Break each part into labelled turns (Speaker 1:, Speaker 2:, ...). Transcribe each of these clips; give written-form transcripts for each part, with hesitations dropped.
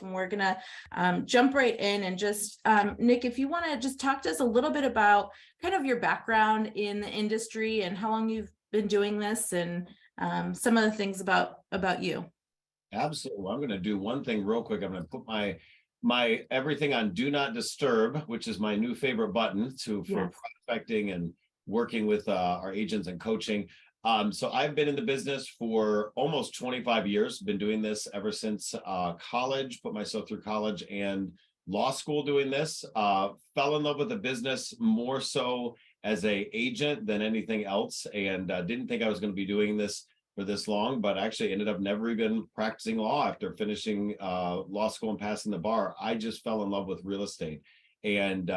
Speaker 1: And we're gonna jump right in and just Nick, if you want to just talk to us a little bit about kind of your background in the industry and how long you've been doing this, and some of the things about you.
Speaker 2: Absolutely. Well, I'm going to do one thing real quick. I'm going to put my everything on do not disturb, which is my new favorite button for prospecting and working with our agents and coaching. So I've been in the business for almost 25 years, been doing this ever since college, put myself through college and law school doing this. Fell in love with the business more so as an agent than anything else, and didn't think I was going to be doing this for this long, but actually ended up never even practicing law after finishing law school and passing the bar. I just fell in love with real estate, and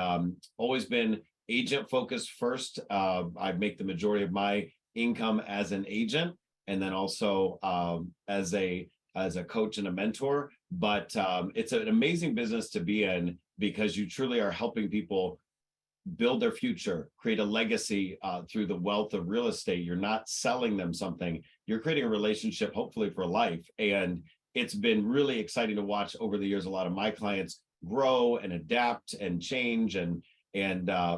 Speaker 2: always been agent focused first. I make the majority of my income as an agent, and then also as a coach and a mentor. But it's an amazing business to be in because you truly are helping people build their future, create a legacy through the wealth of real estate. You're not selling them something, you're creating a relationship, hopefully for life. And it's been really exciting to watch over the years a lot of my clients grow and adapt and change, and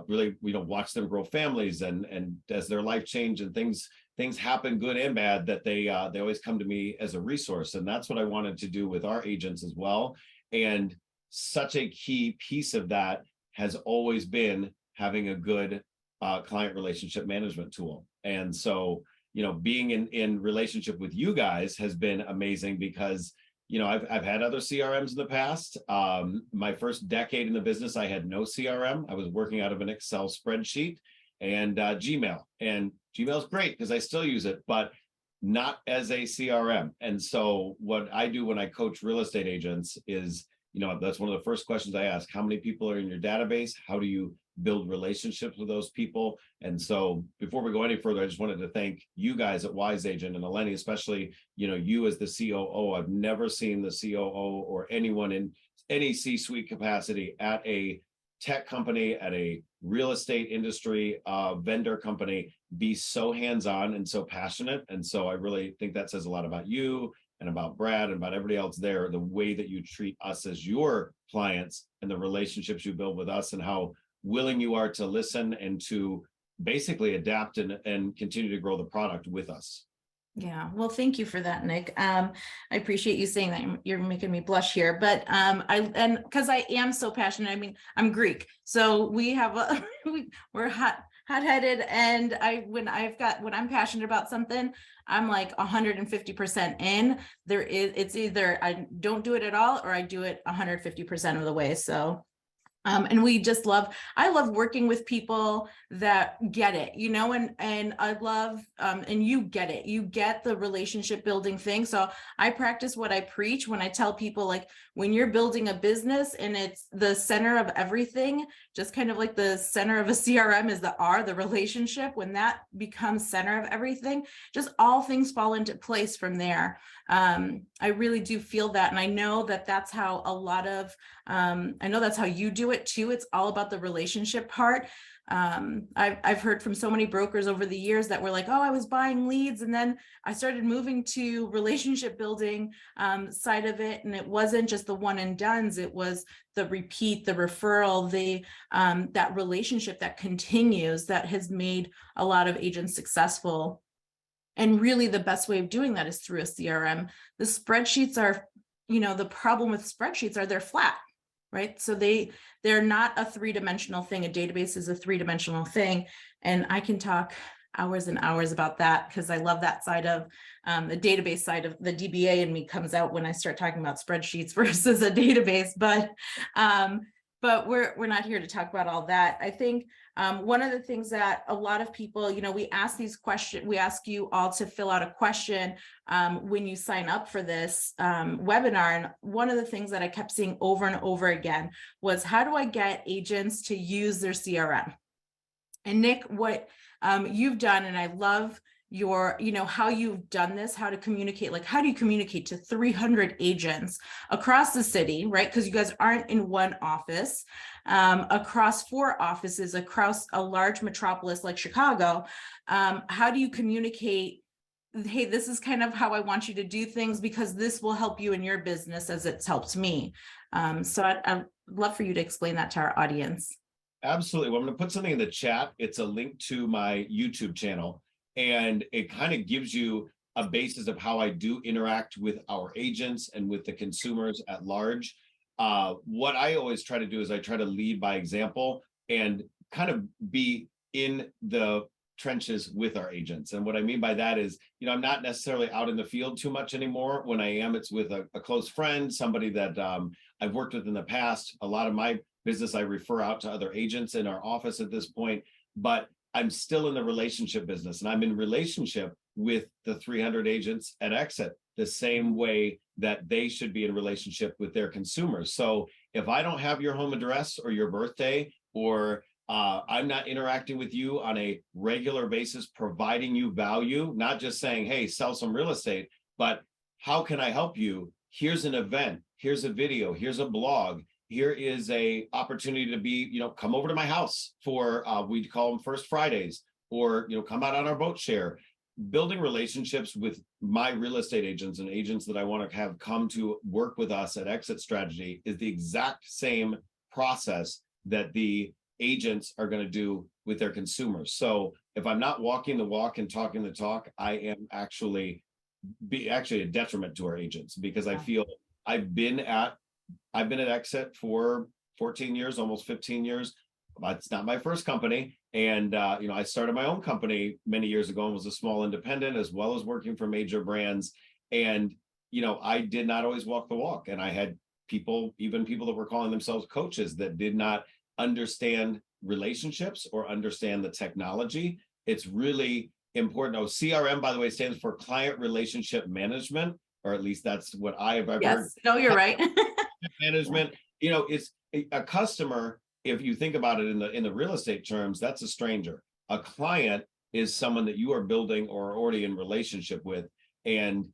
Speaker 2: really, watch them grow families, and as their life change and things happen, good and bad, that they always come to me as a resource. And that's what I wanted to do with our agents as well. And such a key piece of that has always been having a good client relationship management tool. And so, being in relationship with you guys has been amazing because, I've had other CRMs in the past. My first decade in the business, I had no CRM. I was working out of an Excel spreadsheet and Gmail. And Gmail is great because I still use it, but not as a CRM. And so what I do when I coach real estate agents is, that's one of the first questions I ask. How many people are in your database? How do you build relationships with those people? And so before we go any further, I just wanted to thank you guys at Wise Agent, and Eleni, especially, you as the COO. I've never seen the COO or anyone in any C-suite capacity at a tech company, at a real estate industry vendor company be so hands-on and so passionate. And so I really think that says a lot about you and about Brad and about everybody else there, the way that you treat us as your clients and the relationships you build with us, and how willing you are to listen and to basically adapt and continue to grow the product with us.
Speaker 1: Yeah, well, thank you for that, Nick. I appreciate you saying that. You're making me blush here, but because I am so passionate. I mean, I'm Greek, so we have we're hot-headed, and when I'm passionate about something, I'm like 150% in. It's either I don't do it at all or I do it 150% of the way. So. And I love working with people that get it, and I love, and you get it, you get the relationship building thing. So I practice what I preach when I tell people, like, when you're building a business and it's the center of everything, just kind of like the center of a CRM is the relationship. When that becomes center of everything, just all things fall into place from there. I really do feel that. And I know that that's how a lot of, I know that's how you do it too. It's all about the relationship part. I've heard from so many brokers over the years that were like, oh, I was buying leads, and then I started moving to relationship building side of it. And it wasn't just the one and dones. It was the repeat, the referral, that relationship that continues, that has made a lot of agents successful. And really the best way of doing that is through a CRM. The spreadsheets are, the problem with spreadsheets are they're flat, right? So they're not a three-dimensional thing. A database is a three-dimensional thing. And I can talk hours and hours about that because I love that side of the database side of the DBA in me comes out when I start talking about spreadsheets versus a database. But we're not here to talk about all that. I think one of the things that a lot of people, we ask these questions, we ask you all to fill out a question when you sign up for this webinar. And one of the things that I kept seeing over and over again was, how do I get agents to use their CRM? And Nick, what you've done, and I love your, how you've done this, how to communicate, like, how do you communicate to 300 agents across the city, right? Because you guys aren't in one office, across 4 offices, across a large metropolis like Chicago. How do you communicate hey, this is kind of how I want you to do things because this will help you in your business as it's helped me. So I'd love for you to explain that to our audience.
Speaker 2: Absolutely. Well, I'm going to put something in the chat. It's a link to my YouTube channel, and it kind of gives you a basis of how I do interact with our agents and with the consumers at large. What I always try to do is I try to lead by example and kind of be in the trenches with our agents. And what I mean by that is, I'm not necessarily out in the field too much anymore. When I am, it's with a close friend, somebody that I've worked with in the past. A lot of my business I refer out to other agents in our office at this point, but I'm still in the relationship business, and I'm in relationship with the 300 agents at EXIT the same way that they should be in relationship with their consumers. So if I don't have your home address or your birthday, or I'm not interacting with you on a regular basis, providing you value, not just saying, hey, sell some real estate, but how can I help you? Here's an event, here's a video, here's a blog, here is a opportunity to be, come over to my house for, we call them First Fridays, or, come out on our boat share. Building relationships with my real estate agents and agents that I want to have come to work with us at EXIT Strategy is the exact same process that the agents are going to do with their consumers. So if I'm not walking the walk and talking the talk, I am actually a detriment to our agents, because I feel I've been at EXIT for 14 years, almost 15 years. But it's not my first company. And, I started my own company many years ago and was a small independent, as well as working for major brands. And, I did not always walk the walk. And I had even people that were calling themselves coaches, that did not understand relationships or understand the technology. It's really important. Oh, CRM, by the way, stands for Client Relationship Management, or at least that's what I've heard.
Speaker 1: Yes, no, you're right.
Speaker 2: Management, it's a customer. If you think about it in the real estate terms, that's a stranger. A client is someone that you are building or already in relationship with. And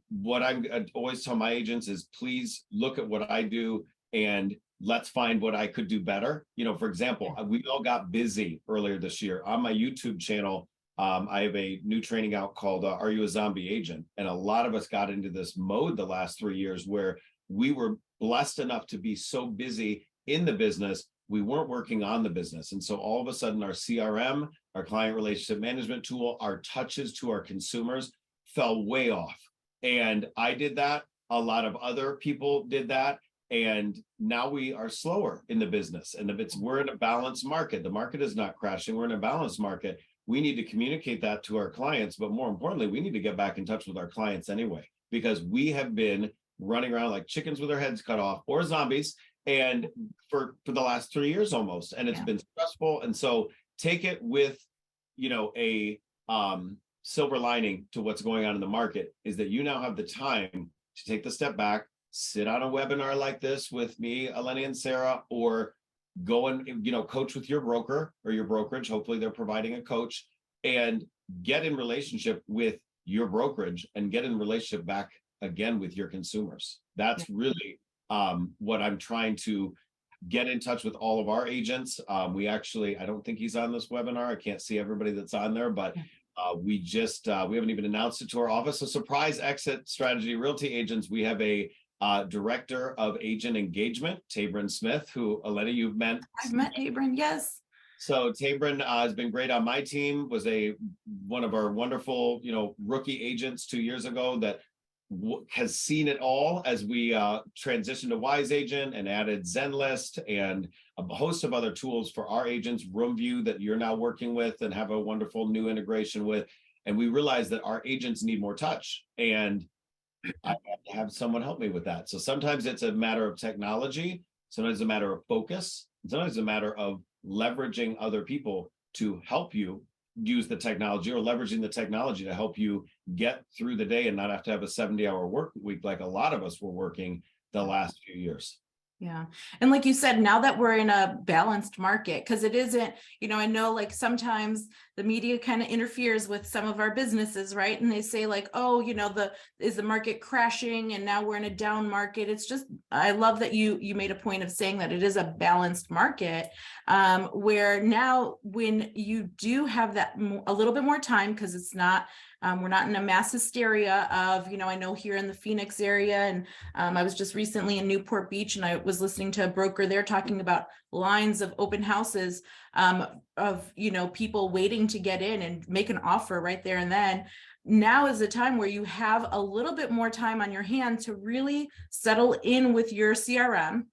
Speaker 2: what I always tell my agents is, please look at what I do and let's find what I could do better. For example, we all got busy earlier this year on my YouTube channel. I have a new training out called Are You a Zombie Agent? And a lot of us got into this mode the last 3 years where we were blessed enough to be so busy in the business, we weren't working on the business. And so all of a sudden our CRM, our client relationship management tool, our touches to our consumers fell way off. And I did that. A lot of other people did that. And now we are slower in the business. And we're in a balanced market. The market is not crashing. We're in a balanced market. We need to communicate that to our clients. But more importantly, we need to get back in touch with our clients anyway, because we have been running around like chickens with our heads cut off, or zombies, and for the last 3 years almost. And it's been stressful. And so take it with, a silver lining to what's going on in the market is that you now have the time to take the step back, sit on a webinar like this with me, Eleni and Sarah, or go and, coach with your broker or your brokerage. Hopefully they're providing a coach, and get in relationship with your brokerage and get in relationship back again with your consumers. That's really what I'm trying to get in touch with all of our agents. I don't think he's on this webinar. I can't see everybody that's on there, but we haven't even announced it to our office. So surprise EXIT Strategy Realty agents. We have a director of agent engagement, Tabron Smith, who, Eleni, you've met.
Speaker 1: I've met Tabron, yes.
Speaker 2: So Tabron has been great on my team, was one of our wonderful, rookie agents 2 years ago that has seen it all as we transitioned to Wise Agent and added ZenList and a host of other tools for our agents, RoomView, that you're now working with and have a wonderful new integration with. And we realized that our agents need more touch, and I have to have someone help me with that. So sometimes it's a matter of technology, sometimes it's a matter of focus, and sometimes it's a matter of leveraging other people to help you use the technology, or leveraging the technology to help you get through the day and not have to have a 70-hour work week like a lot of us were working the last few years.
Speaker 1: Yeah. And like you said, now that we're in a balanced market, because it isn't, I know like sometimes the media kind of interferes with some of our businesses, right? And they say like, oh, is the market crashing and now we're in a down market. It's just, I love that you made a point of saying that it is a balanced market, where now when you do have that a little bit more time, because it's not We're not in a mass hysteria of, I know here in the Phoenix area, and I was just recently in Newport Beach, and I was listening to a broker there talking about lines of open houses of, people waiting to get in and make an offer right there and then. Now is the time where you have a little bit more time on your hand to really settle in with your CRM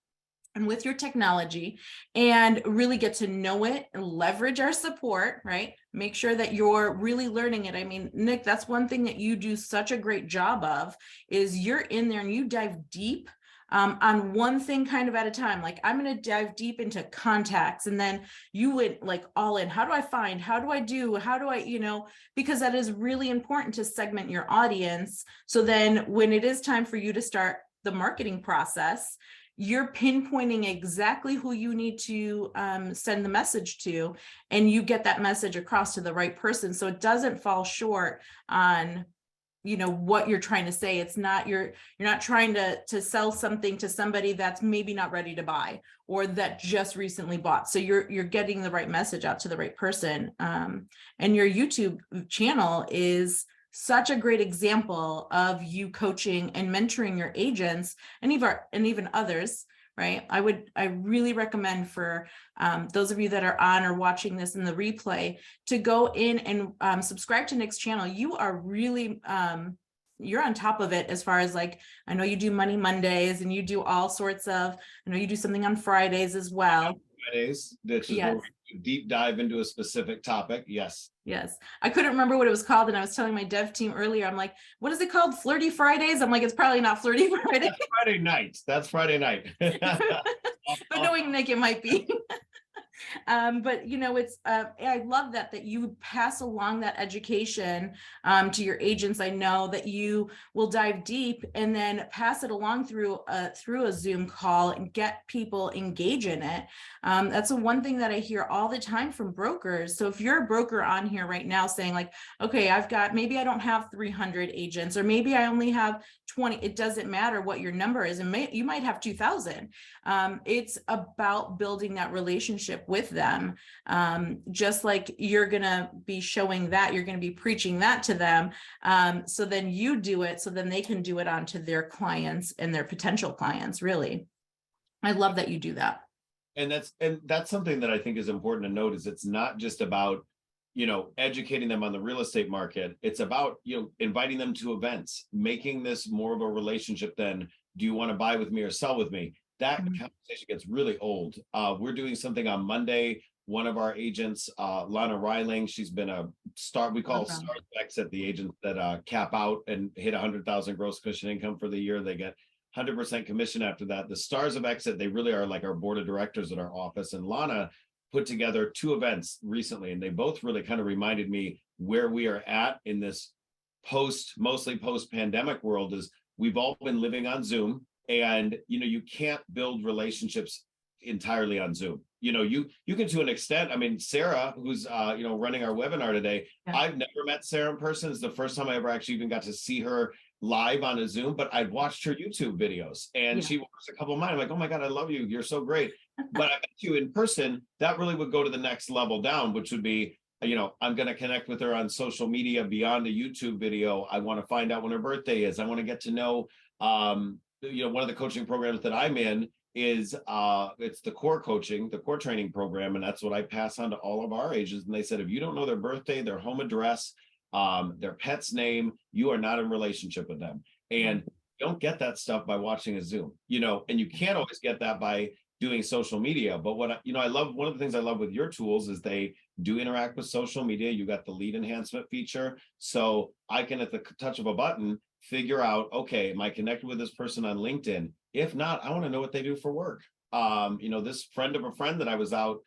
Speaker 1: and with your technology and really get to know it and leverage our support, right? Make sure that you're really learning it. I mean, Nick, that's one thing that you do such a great job of, is you're in there and you dive deep on one thing kind of at a time. Like, I'm going to dive deep into contacts, and then you went like all in. How do I find, how do I do, how do I, because that is really important to segment your audience. So then when it is time for you to start the marketing process, you're pinpointing exactly who you need to send the message to, and you get that message across to the right person. So it doesn't fall short on, what you're trying to say. It's not, you're not trying to sell something to somebody that's maybe not ready to buy or that just recently bought. So you're getting the right message out to the right person. And your YouTube channel is such a great example of you coaching and mentoring your agents and even others, right? I really recommend for those of you that are on or watching this in the replay to go in and subscribe to Nick's channel. You are really, you're on top of it as far as, like, I know you do Money Mondays and you do all sorts of, I know you do something on Fridays as well.
Speaker 2: Fridays, which is where we deep dive into a specific topic. Yes. I couldn't remember what it was called, and I was telling my dev team earlier, I'm like, what is it called? Flirty Fridays? I'm like, it's probably not Flirty Friday. That's Friday night. That's Friday night.
Speaker 1: But knowing Nick, it might be. But it's I love that you pass along that education to your agents. I know that you will dive deep and then pass it along through a Zoom call and get people engage in it. That's the one thing that I hear all the time from brokers. So if you're a broker on here right now saying, like, okay, maybe I don't have 300 agents, or maybe I only have 20, it doesn't matter what your number is, and you might have 2,000. It's about building that relationship with them. Just like you're going to be showing that, you're going to be preaching that to them. So then you do it, so then they can do it onto their clients and their potential clients. Really, I love that you do that.
Speaker 2: And that's something that I think is important to note, is it's not just about, educating them on the real estate market. It's about, inviting them to events, making this more of a relationship than, do you want to buy with me or sell with me? That conversation gets really old. We're doing something on Monday. One of our agents, Lana Reiling, she's been a star. We call stars of exit, the agents that cap out and hit 100,000 gross commission income for the year. They get 100% commission after that. The stars of exit, they really are like our board of directors at our office. And Lana put together 2 events recently, and they both really kind of reminded me where we are at in this mostly post-pandemic world. Is we've all been living on Zoom, and you can't build relationships entirely on Zoom. You can, to an extent. I mean, Sarah, who's running our webinar today, I've never met Sarah in person. It's the first time I ever actually even got to see her live on a Zoom, but I'd watched her YouTube videos, and she watched a couple of mine. I'm like, oh my God, I love you. You're so great. But I met you in person. That really would go to the next level down, which would be, I'm going to connect with her on social media beyond a YouTube video. I want to find out when her birthday is. I want to get to know, one of the coaching programs that I'm in is it's the core training program. And that's what I pass on to all of our agents. And they said, if you don't know their birthday, their home address, their pet's name, you are not in relationship with them. And you don't get that stuff by watching a Zoom, and you can't always get that by doing social media. But what I love, one of the things I love with your tools is they do interact with social media. You got the lead enhancement feature. So I can, at the touch of a button, figure out, okay, am I connected with this person on LinkedIn? If not, I want to know what they do for work. This friend of a friend that I was out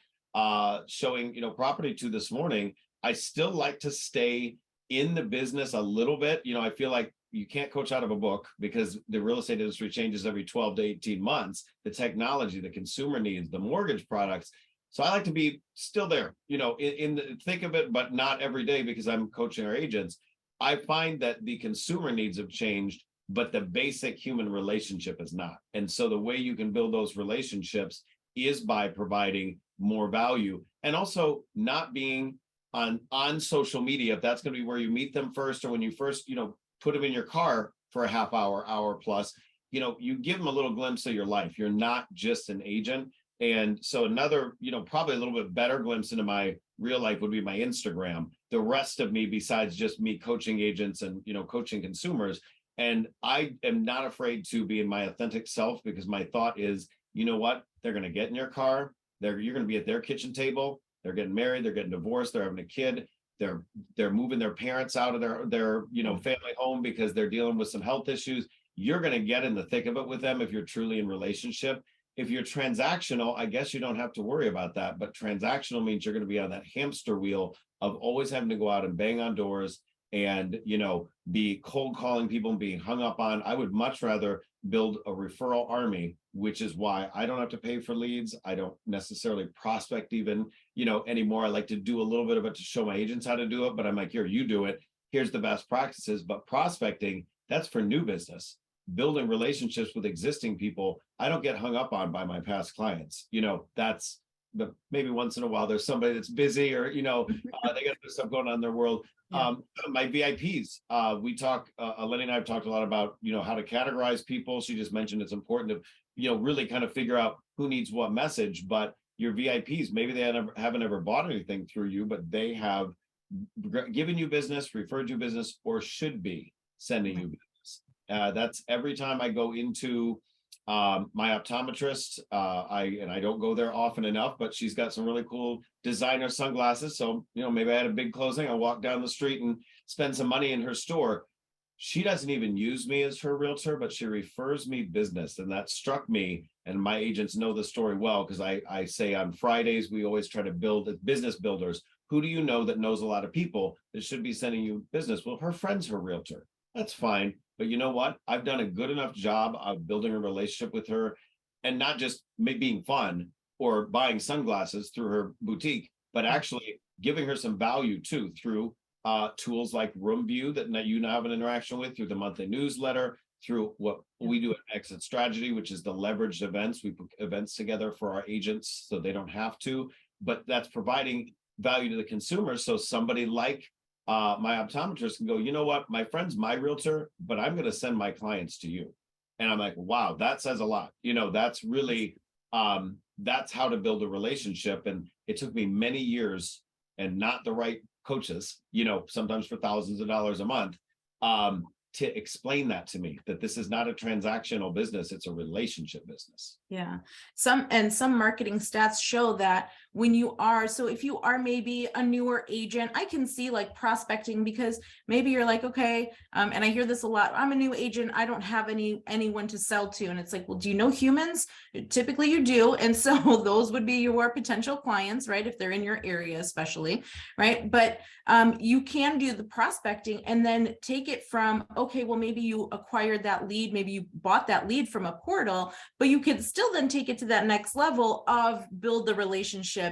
Speaker 2: showing, property to this morning, I still like to stay in the business a little bit. I feel like you can't coach out of a book, because the real estate industry changes every 12 to 18 months. The technology, the consumer needs, the mortgage products. So I like to be still there, in the thick of it, but not every day, because I'm coaching our agents. I find that the consumer needs have changed, but the basic human relationship is not. And so the way you can build those relationships is by providing more value, and also not being on social media, if that's going to be where you meet them first, or when you first, put them in your car for a half hour plus, you give them a little glimpse of your life. You're not just an agent. And so another, probably a little bit better glimpse into my real life would be my Instagram. The rest of me, besides just me coaching agents and, coaching consumers. And I am not afraid to be in my authentic self, because my thought is, you know what? They're going to get in your car. You're going to be at their kitchen table. They're getting married. They're getting divorced. They're having a kid. They're moving their parents out of their family home because they're dealing with some health issues. You're going to get in the thick of it with them if you're truly in relationship. If you're transactional, I guess you don't have to worry about that. But transactional means you're going to be on that hamster wheel of always having to go out and bang on doors and, be cold calling people and being hung up on. I would much rather build a referral army, which is why I don't have to pay for leads. I don't necessarily prospect even, anymore. I like to do a little bit of it to show my agents how to do it, but I'm like, here, you do it. Here's the best practices. But prospecting, that's for new business. Building relationships with existing people, I don't get hung up on by my past clients. That's maybe once in a while there's somebody that's busy, or they got stuff going on in their world. Yeah. My VIPs, we talk, Lenny and I have talked a lot about, how to categorize people. She just mentioned it's important to, really kind of figure out who needs what message. But your VIPs, maybe they haven't ever bought anything through you, but they have given you business, referred you business, or should be sending you business. That's every time I go into my optometrist. I don't go there often enough, but she's got some really cool designer sunglasses. So, maybe I had a big closing. I walk down the street and spend some money in her store. She doesn't even use me as her realtor, but she refers me business. And that struck me. And my agents know the story well, because I say on Fridays, we always try to build business builders. Who do you know that knows a lot of people that should be sending you business? Well, her friend's her realtor. That's fine. But you know what? I've done a good enough job of building a relationship with her, and not just being fun or buying sunglasses through her boutique, but actually giving her some value too, through tools like Room View that you now have an interaction with, through the monthly newsletter, through what we do at Exit Strategy, which is the leveraged events. We put events together for our agents so they don't have to, but that's providing value to the consumer. So somebody like my optometrist can go, you know what, my friend's my realtor, but I'm going to send my clients to you. And I'm like, wow, that says a lot. That's really, that's how to build a relationship. And it took me many years, and not the right coaches, sometimes for thousands of dollars a month, to explain that to me, that this is not a transactional business, it's a relationship business.
Speaker 1: Yeah. Some marketing stats show that if you are maybe a newer agent, I can see like prospecting, because maybe you're like, okay, and I hear this a lot, I'm a new agent, I don't have anyone to sell to. And it's like, well, do you know humans? Typically you do. And so those would be your potential clients, right? If they're in your area, especially, right? But you can do the prospecting and then take it from, okay, well, maybe you acquired that lead, maybe you bought that lead from a portal, but you could still then take it to that next level of build the relationship.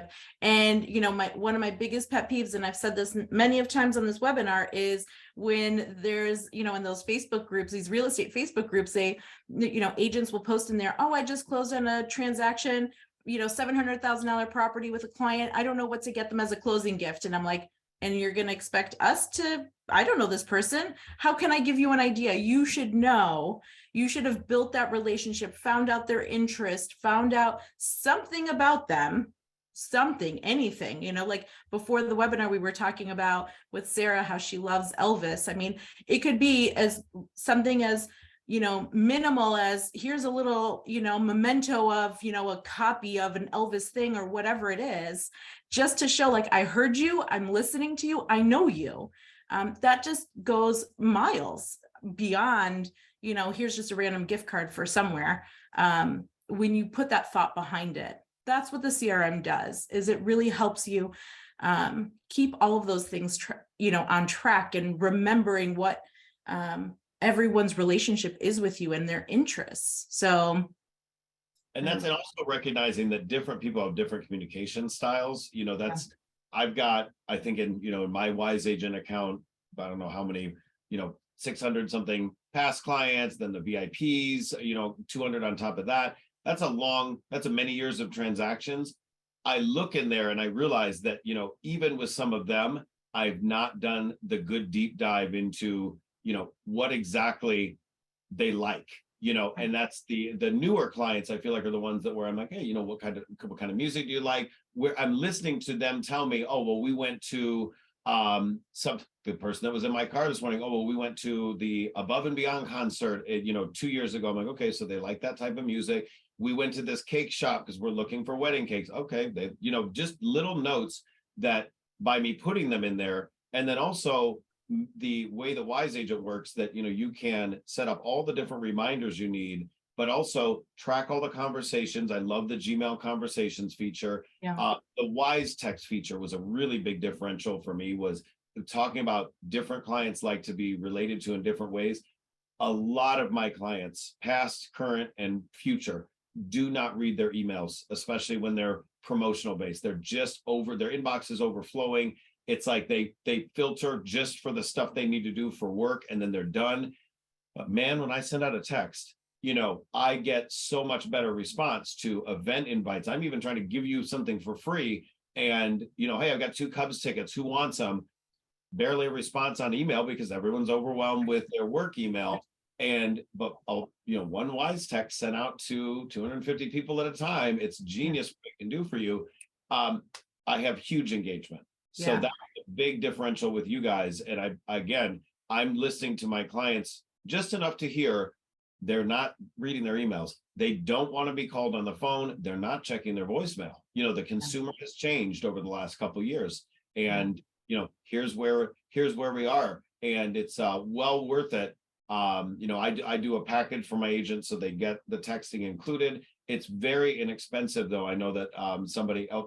Speaker 1: And, one of my biggest pet peeves, and I've said this many of times on this webinar, is when there's, in those Facebook groups, these real estate Facebook groups, agents will post in there, oh, I just closed on a transaction, $700,000 property with a client. I don't know what to get them as a closing gift. And I'm like, and you're going to expect us to, I don't know this person. How can I give you an idea? You should know. You should have built that relationship, found out their interest, found out something about them, anything, like before the webinar, we were talking about with Sarah, how she loves Elvis. I mean, it could be as something as, minimal as here's a little, memento of, a copy of an Elvis thing or whatever it is, just to show like, I heard you, I'm listening to you, I know you. That just goes miles beyond, here's just a random gift card for somewhere. When you put that thought behind it, that's what the CRM does, is it really helps you keep all of those things, on track, and remembering what everyone's relationship is with you and their interests. So.
Speaker 2: And that's and also recognizing that different people have different communication styles. I've got, I think in my Wise Agent account, I don't know how many, 600 something past clients, then the VIPs, 200 on top of that. That's a many years of transactions. I look in there and I realize that, you know, even with some of them, I've not done the good deep dive into, you know, what exactly they like, you know, and that's the newer clients I feel like are the ones that where I'm like, hey, you know, what kind of music do you like? Where I'm listening to them tell me, oh, well, we went to some the person that was in my car this morning, oh, well, we went to the Above and Beyond concert, you know, 2 years ago. I'm like, okay, so they like that type of music. We went to this cake shop because we're looking for wedding cakes. Okay, they, you know, just little notes that by me putting them in there, and then also the way the Wise Agent works, that, you know, you can set up all the different reminders you need, but also track all the conversations. I love the Gmail conversations feature.
Speaker 1: Yeah.
Speaker 2: The Wise text feature was a really big differential for me, was talking about different clients like to be related to in different ways. A lot of my clients, past, current, and future, do not read their emails, especially when they're promotional based. They're just over, their inbox is overflowing. It's like they filter just for the stuff they need to do for work, and then they're done. But man, when I send out a text, you know, I get so much better response to event invites. I'm even trying to give you something for free. And, you know, hey, I've got 2 Cubs tickets. Who wants them? Barely a response on email because everyone's overwhelmed with their work email. But you know, one Wise text sent out to 250 people at a time. It's genius what it can do for you. I have huge engagement. So that's a big differential with you guys. And I'm listening to my clients just enough to hear they're not reading their emails. They don't want to be called on the phone. They're not checking their voicemail. You know, the consumer has changed over the last couple of years. And, you know, here's where we are. And it's well worth it. You know, I do a package for my agents so they get the texting included. It's very inexpensive, though. I know that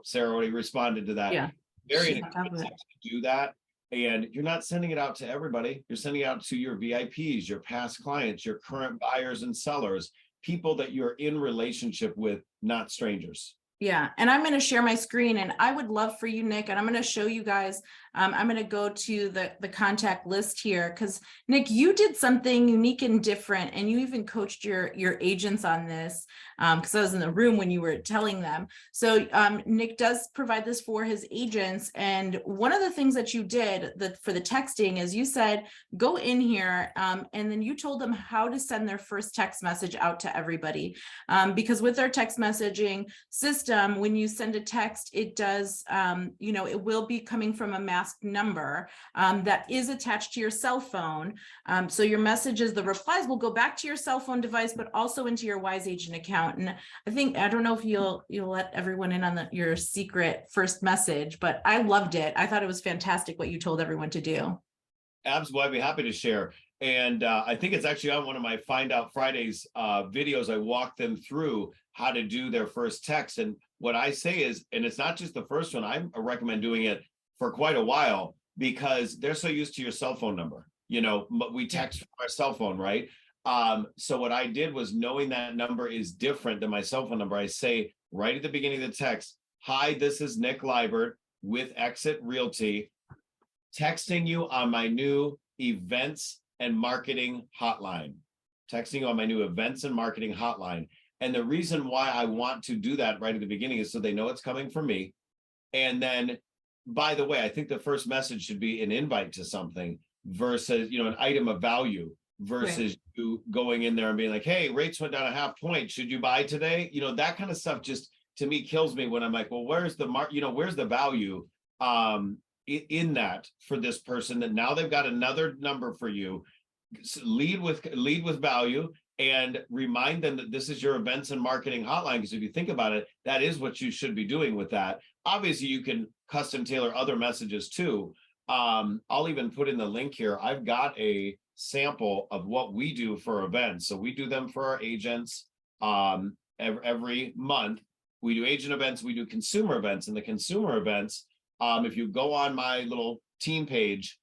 Speaker 2: Sarah already responded to that.
Speaker 1: Yeah.
Speaker 2: Very inexpensive to do that. And you're not sending it out to everybody. You're sending it out to your VIPs, your past clients, your current buyers and sellers, people that you're in relationship with, not strangers.
Speaker 1: Yeah. And I'm going to share my screen, and I would love for you, Nick, and I'm going to show you guys. I'm going to go to the contact list here because, Nick, you did something unique and different, and you even coached your agents on this because I was in the room when you were telling them. So Nick does provide this for his agents. And one of the things that you did for the texting is you said, go in here, and then you told them how to send their first text message out to everybody. Because with our text messaging system, when you send a text, it does, you know, it will be coming from a masked number that is attached to your cell phone. So your messages, the replies will go back to your cell phone device, but also into your Wise Agent account. And I don't know if you'll let everyone in on your secret first message, but I loved it. I thought it was fantastic what you told everyone to do.
Speaker 2: Absolutely, I'd be happy to share. And I think it's actually on one of my Find Out Fridays videos. I walk them through how to do their first text. And what I say is, and it's not just the first one, I recommend doing it for quite a while because they're so used to your cell phone number. You know, we text from our cell phone, right? So what I did was, knowing that number is different than my cell phone number, I say right at the beginning of the text, hi, this is Nick Libert with EXIT Realty, texting you on my new events and marketing hotline. Texting you on my new events and marketing hotline. And the reason why I want to do that right at the beginning is so they know it's coming from me. And then, by the way, I think the first message should be an invite to something versus, you know, an item of value versus you going in there and being like, hey, rates went down 0.5 point. Should you buy today? You know, that kind of stuff just, to me, kills me when I'm like, well, where's the where's the value in that for this person, that now they've got another number for you. Lead with value and remind them that this is your events and marketing hotline. Because if you think about it, that is what you should be doing with that. Obviously, you can custom tailor other messages too. I'll even put in the link here. I've got a sample of what we do for events. So we do them for our agents every month. We do agent events, we do consumer events, and the consumer events, if you go on my little team page,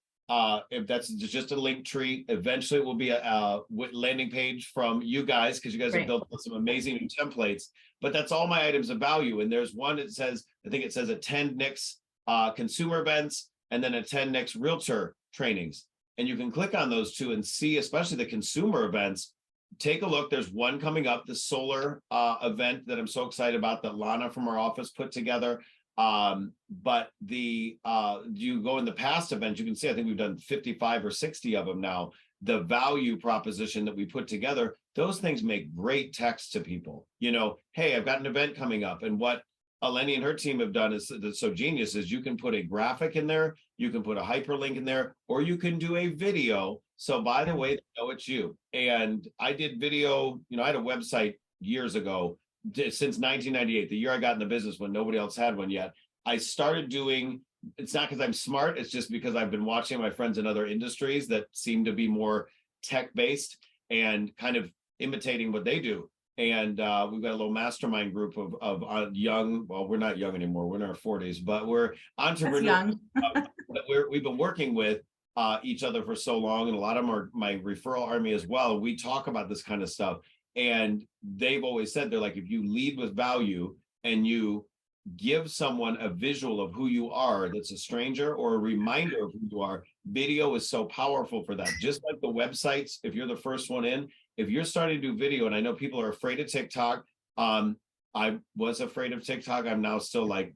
Speaker 2: if that's just a link tree, eventually it will be a landing page from you guys, because you guys have built some amazing new templates. But that's all my items of value. And there's one that says, I think it says attend Nick's consumer events, and then attend Nick's realtor trainings. And you can click on those two and see, especially the consumer events, take a look. There's one coming up, the solar event that I'm so excited about that Lana from our office put together. But you go in the past events, you can see, I think we've done 55 or 60 of them now. The value proposition that we put together, those things make great text to people. You know, hey, I've got an event coming up, and what Eleni and her team have done is that's so genius is you can put a graphic in there, you can put a hyperlink in there, or you can do a video. So by the way, they know it's you. And I did video, you know, I had a website years ago, since 1998, the year I got in the business when nobody else had one yet. I started doing, it's not because I'm smart, it's just because I've been watching my friends in other industries that seem to be more tech-based and kind of imitating what they do. And we've got a little mastermind group of young, well, we're not young anymore, we're in our 40s, but we're entrepreneurs that we've been working with each other for so long. And a lot of them are my referral army as well. We talk about this kind of stuff. And they've always said, they're like, if you lead with value and you give someone a visual of who you are that's a stranger, or a reminder of who you are, video is so powerful for that. Just like the websites, if you're the first one in, if you're starting to do video, and I know people are afraid of TikTok. I was afraid of TikTok. I'm now still like,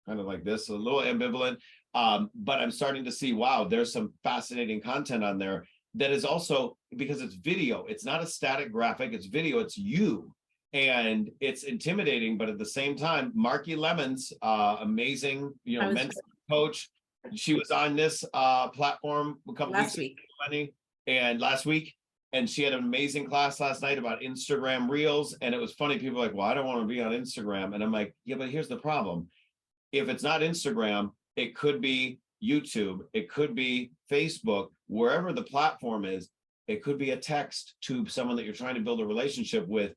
Speaker 2: kind of like this, a little ambivalent. But I'm starting to see, wow, there's some fascinating content on there that is also, because it's video, it's not a static graphic, it's video, it's you. And it's intimidating, but at the same time, Marky Lemons, amazing, you know, mentor coach. She was on this platform a couple weeks ago, and last week, and she had an amazing class last night about Instagram Reels. And it was funny, people were like, well, I don't want to be on Instagram. And I'm like, yeah, but here's the problem. If it's not Instagram, it could be YouTube, it could be Facebook, wherever the platform is, it could be a text to someone that you're trying to build a relationship with.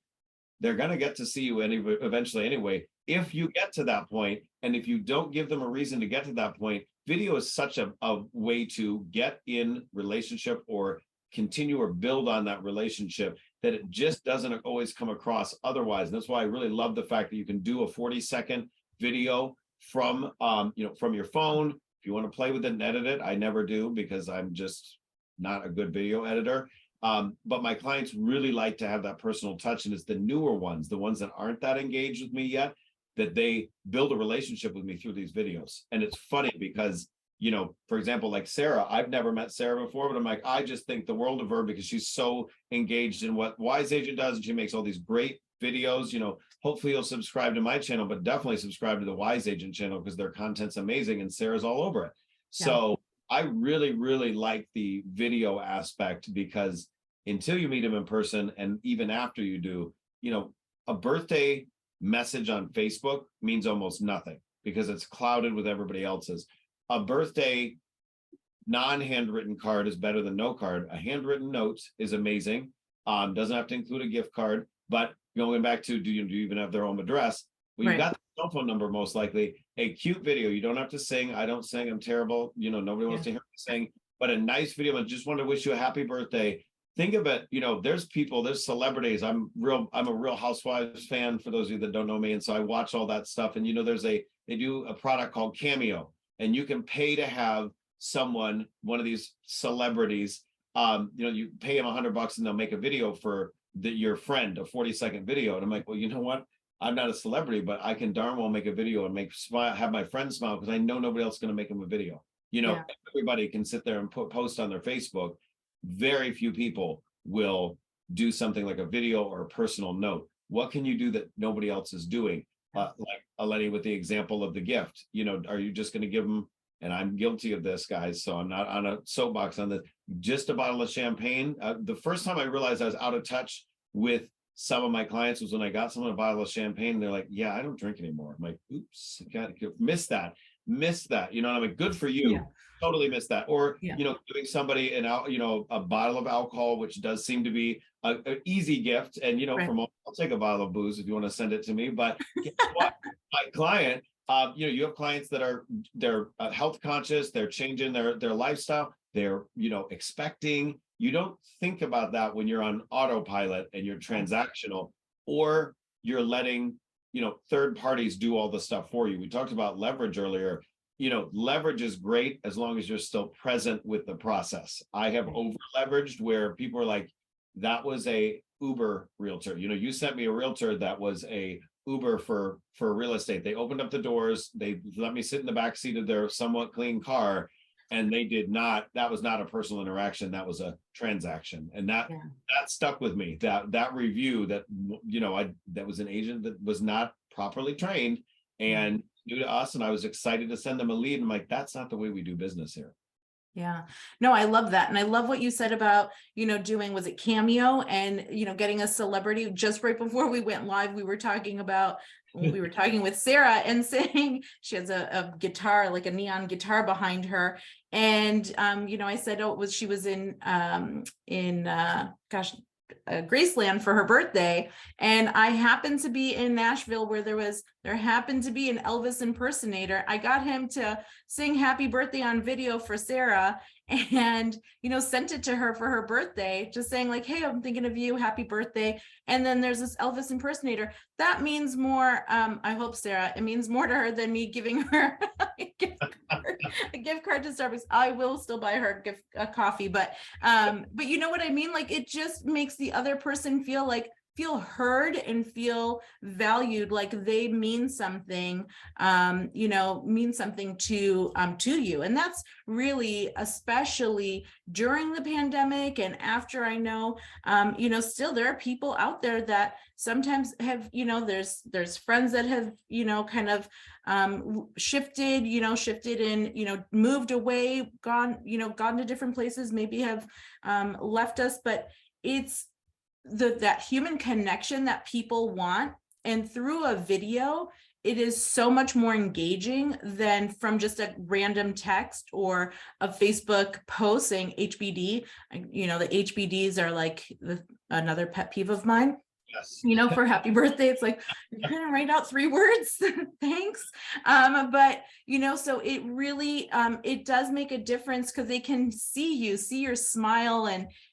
Speaker 2: They're going to get to see you eventually anyway, if you get to that point. And if you don't give them a reason to get to that point, video is such a way to get in relationship or continue or build on that relationship that it just doesn't always come across otherwise. And that's why I really love the fact that you can do a 40-second video from from your phone. If you want to play with it and edit it, I never do because I'm just not a good video editor. But my clients really like to have that personal touch, and it's the newer ones, the ones that aren't that engaged with me yet, that they build a relationship with me through these videos. And it's funny because, you know, for example, like Sarah, I've never met Sarah before, but I'm like, I just think the world of her because she's so engaged in what Wise Agent does, and she makes all these great videos. You know, hopefully you'll subscribe to my channel, but definitely subscribe to the Wise Agent channel because their content's amazing and Sarah's all over it. Yeah. So I really, really like the video aspect because until you meet them in person, and even after you do, you know, a birthday message on Facebook means almost nothing because it's clouded with everybody else's. A birthday non-handwritten card is better than no card. A handwritten note is amazing. Doesn't have to include a gift card, but going back to, do you even have their home address? Well, you got the cell phone number, most likely. A cute video. You don't have to sing. I don't sing. I'm terrible. You know, nobody wants to hear me sing, but a nice video. I just want to wish you a happy birthday. Think of it, you know, there's people, there's celebrities. I'm a Real Housewives fan, for those of you that don't know me. And so I watch all that stuff. And, you know, they do a product called Cameo, and you can pay to have someone, one of these celebrities, you know, you pay them $100 and they'll make a video for your friend, a 40-second video. And I'm like, well, you know what? I'm not a celebrity, but I can darn well make a video and have my friends smile because I know nobody else is going to make them a video. You know, everybody can sit there and post on their Facebook. Very few people will do something like a video or a personal note. What can you do that nobody else is doing? Like Eleni with the example of the gift, you know, are you just going to give them, and I'm guilty of this, guys, so I'm not on a soapbox on this, just a bottle of champagne? The first time I realized I was out of touch with some of my clients was when I got someone a bottle of champagne and they're like, yeah, I don't drink anymore. I'm like, oops, missed that. You know, I'm like, good for you. Totally missed that. Or, you know, giving somebody a bottle of alcohol, which does seem to be an easy gift. And, you know, I'll take a bottle of booze if you want to send it to me. But guess what? My client, you know, you have clients that they're health conscious, they're changing their lifestyle, they're, you know, expecting. You don't think about that when you're on autopilot and you're transactional, or you're letting, you know, third parties do all the stuff for you. We talked about leverage earlier. You know, leverage is great as long as you're still present with the process. I have over leveraged where people are like, that was a Uber realtor. You know, you sent me a realtor that was a Uber for real estate. They opened up the doors, they let me sit in the back seat of their somewhat clean car, and they did not, that was not a personal interaction, that was a transaction. And that
Speaker 1: Yeah.
Speaker 2: that stuck with me. That review, that, you know, that was an agent that was not properly trained and new to us, and I was excited to send them a lead. I'm like, that's not the way we do business here.
Speaker 1: Yeah, no, I love that. And I love what you said about, doing, was it Cameo and, getting a celebrity. Just right before we went live, we were talking with Sarah and saying she has a guitar, like a neon guitar behind her. And, I said, oh, she was in Graceland for her birthday. And I happened to be in Nashville where there happened to be an Elvis impersonator. I got him to sing happy birthday on video for Sarah and, sent it to her for her birthday, just saying like, hey, I'm thinking of you, happy birthday. And then there's this Elvis impersonator. That means more, I hope, Sarah, it means more to her than me giving her a gift card to Starbucks. I will still buy her a coffee, but you know what I mean? Like, it just makes the other person feel heard and feel valued, like they mean something, mean something to you. And that's really, especially during the pandemic and after, I know, still there are people out there that sometimes have, there's friends that have, kind of shifted and, moved away, gone to different places, maybe have left us, but it's that human connection that people want. And through a video, it is so much more engaging than from just a random text or a Facebook post saying HBD. The HBDs are like another pet peeve of mine.
Speaker 2: Yes.
Speaker 1: For happy birthday, it's like, you're gonna write out 3 words. Thanks. But so it really it does make a difference because they can see your smile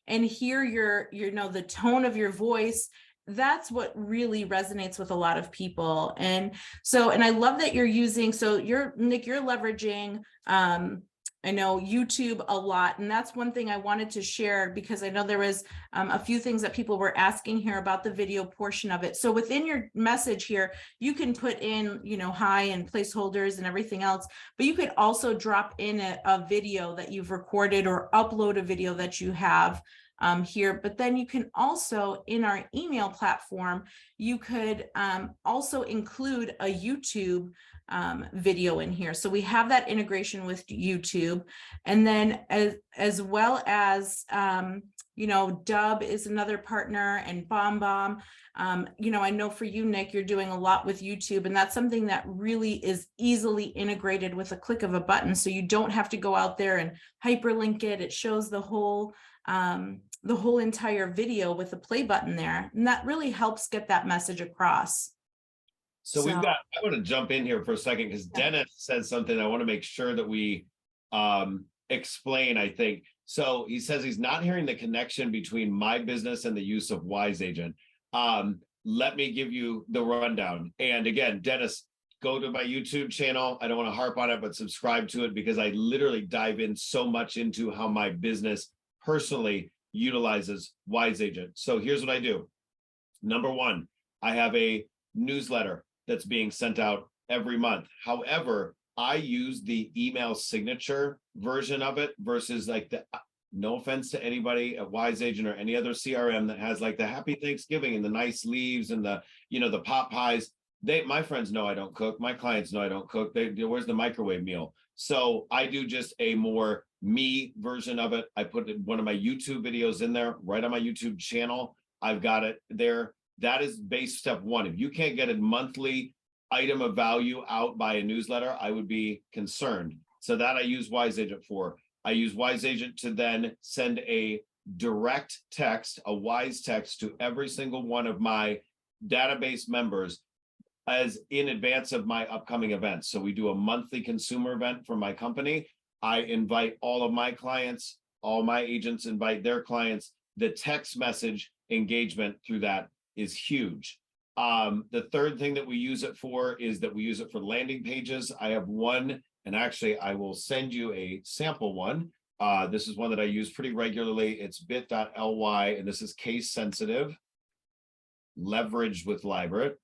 Speaker 1: and hear your the tone of your voice. That's what really resonates with a lot of people. And I love that you're using, Nick, you're leveraging I know YouTube a lot, and that's one thing I wanted to share because I know there was a few things that people were asking here about the video portion of it. So within your message here, you can put in, hi and placeholders and everything else, but you could also drop in a video that you've recorded or upload a video that you have here. But then you can also, in our email platform, you could also include a YouTube video in here. So we have that integration with YouTube. And then as well as, Dub is another partner, and BombBomb. I know for you, Nick, you're doing a lot with YouTube, and that's something that really is easily integrated with a click of a button. So you don't have to go out there and hyperlink it. It shows the whole entire video with the play button there. And that really helps get that message across.
Speaker 2: So I want to jump in here for a second because Dennis said something I want to make sure that we explain, I think. So he says he's not hearing the connection between my business and the use of Wise Agent. Let me give you the rundown. And again, Dennis, go to my YouTube channel. I don't want to harp on it, but subscribe to it because I literally dive in so much into how my business personally utilizes Wise Agent. So here's what I do. Number one, I have a newsletter that's being sent out every month. However, I use the email signature version of it versus like no offense to anybody at Wise Agent or any other CRM that has like the happy Thanksgiving and the nice leaves and the, the pot pies. My friends know I don't cook. My clients know I don't cook. Where's the microwave meal? So I do just a more me version of it. I put one of my YouTube videos in there right on my YouTube channel. I've got it there. That is base step one. If you can't get a monthly item of value out by a newsletter, I would be concerned. So that I use Wise Agent for. I use Wise Agent to then send a direct text, a Wise text to every single one of my database members as in advance of my upcoming events. So we do a monthly consumer event for my company. I invite all of my clients, all my agents invite their clients. The text message engagement through that is huge. The third thing that we use it for is that we use it for landing pages. I have one, and actually I will send you a sample one This is one that I use pretty regularly. It's bit.ly, and this is case sensitive, leveraged with Libert.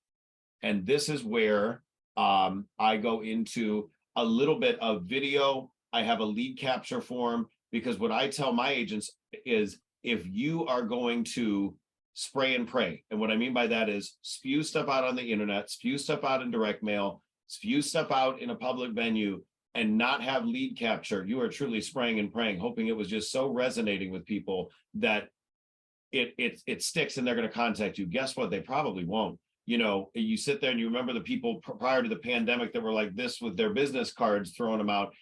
Speaker 2: And this is where I go into a little bit of video. I have a lead capture form, because what I tell my agents is, if you are going to spray and pray, and what I mean by that is spew stuff out on the internet, spew stuff out in direct mail, spew stuff out in a public venue, and not have lead capture, you are truly spraying and praying, hoping it was just so resonating with people that it sticks and they're going to contact you. Guess what? They probably won't. You know, you sit there and you remember the people prior to the pandemic that were like this with their business cards, throwing them out.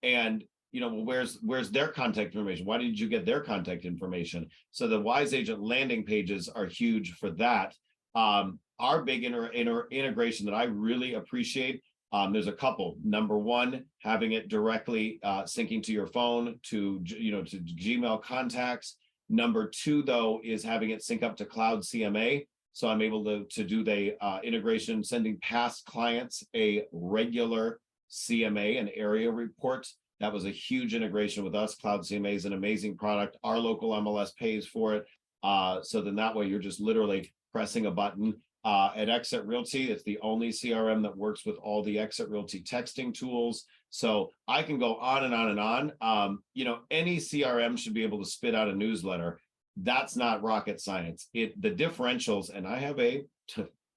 Speaker 2: And you know, where's their contact information? Why did you get their contact information? So the Wise Agent landing pages are huge for that. Our big integration that I really appreciate, there's a couple. Number one, having it directly syncing to your phone, to to Gmail contacts. Number two, though, is having it sync up to Cloud CMA. So I'm able to do the integration, sending past clients a regular CMA, an area report. That was a huge integration with us. Cloud CMA is an amazing product. Our local MLS pays for it. So then that way you're just literally pressing a button. At EXIT Realty, it's the only CRM that works with all the EXIT Realty texting tools. So I can go on and on and on. You know, any CRM should be able to spit out a newsletter. That's not rocket science. The differentials, and I have a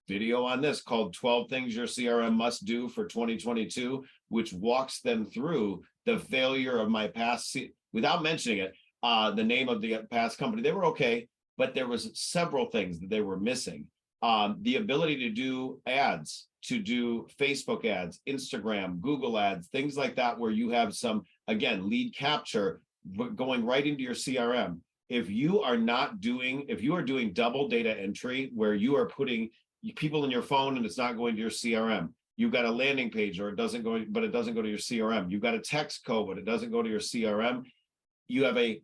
Speaker 2: video on this called 12 Things Your CRM Must Do for 2022, which walks them through the failure of my past, without mentioning it, the name of the past company. They were okay, but there was several things that they were missing. The ability to do ads, to do Facebook ads, Instagram, Google ads, things like that, where you have some, again, lead capture going right into your CRM. If you are doing double data entry, where you are putting people in your phone and it's not going to your CRM, you've got a landing page, or it doesn't go to your CRM. You've got a text code, but it doesn't go to your CRM. You have a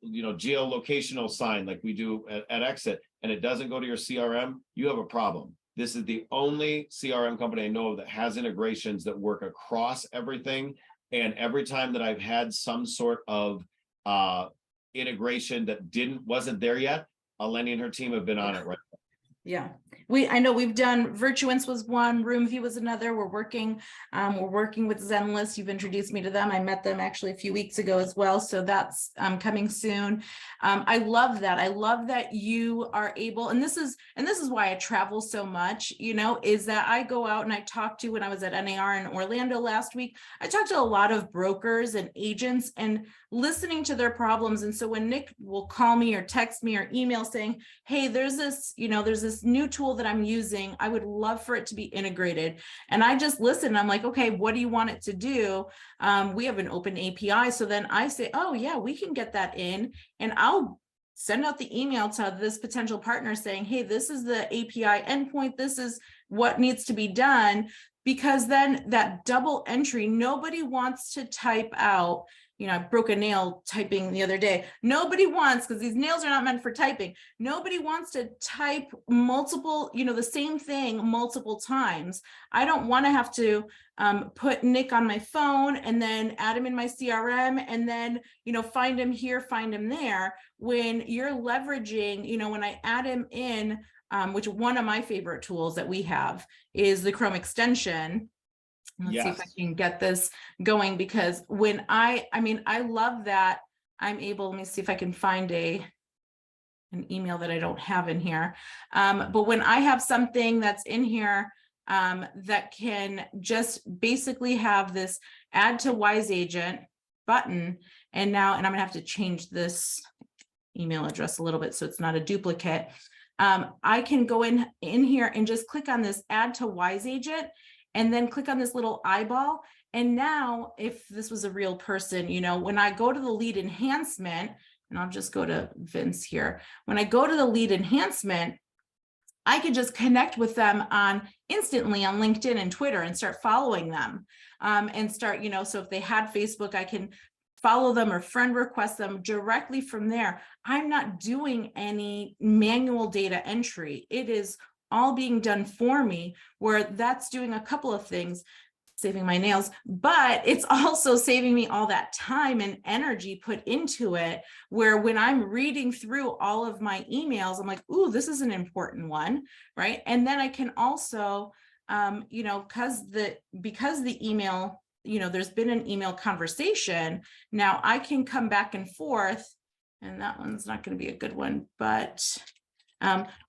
Speaker 2: geolocational sign like we do at EXIT, and it doesn't go to your CRM, you have a problem. This is the only CRM company I know of that has integrations that work across everything. And every time that I've had some sort of integration that wasn't there yet, Eleni and her team have been on it right.
Speaker 1: Yeah, I know we've done Virtuance was one, RoomView was another. We're working with Zenlist. You've introduced me to them. I met them actually a few weeks ago as well. So that's coming soon. I love that. I love that you are able, and this is why I travel so much, you know, is that I go out and I talk to, when I was at NAR in Orlando last week, I talked to a lot of brokers and agents and listening to their problems. And so when Nick will call me or text me or email saying, hey, there's this new tool that I'm using, I would love for it to be integrated. And I just listen. I'm like, okay, what do you want it to do? We have an open API. So then I say, oh yeah, we can get that in, and I'll send out the email to this potential partner saying, hey, this is the API endpoint. This is what needs to be done. Because then that double entry, nobody wants to type out, you know, I broke a nail typing the other day. Nobody wants, because these nails are not meant for typing. Nobody wants to type multiple, you know, the same thing multiple times. I don't want to have to put Nick on my phone and then add him in my CRM and then, you know, find him here, find him there. When you're leveraging, you know, when I add him in, which one of my favorite tools that we have is the Chrome extension. Let's see if I can get this going, because when I love that I'm able, let me see if I can find an email that I don't have in here. But when I have something that's in here that can just basically have this add to Wise Agent button, and I'm gonna have to change this email address a little bit so it's not a duplicate. I can go in here and just click on this add to Wise Agent, and then click on this little eyeball. And now if this was a real person, you know, when I go to the lead enhancement, and I'll just go to Vince here. When I go to the lead enhancement, I could just connect with them instantly on LinkedIn and Twitter and start following them and start, you know, so if they had Facebook, I can follow them or friend request them directly from there. I'm not doing any manual data entry. It is all being done for me, where that's doing a couple of things. saving my nails, but it's also saving me all that time and energy put into it, where when I'm reading through all of my emails, I'm like, ooh, this is an important one, right? And then I can also, you know, because the email, you know, there's been an email conversation, now I can come back and forth, and that one's not going to be a good one, but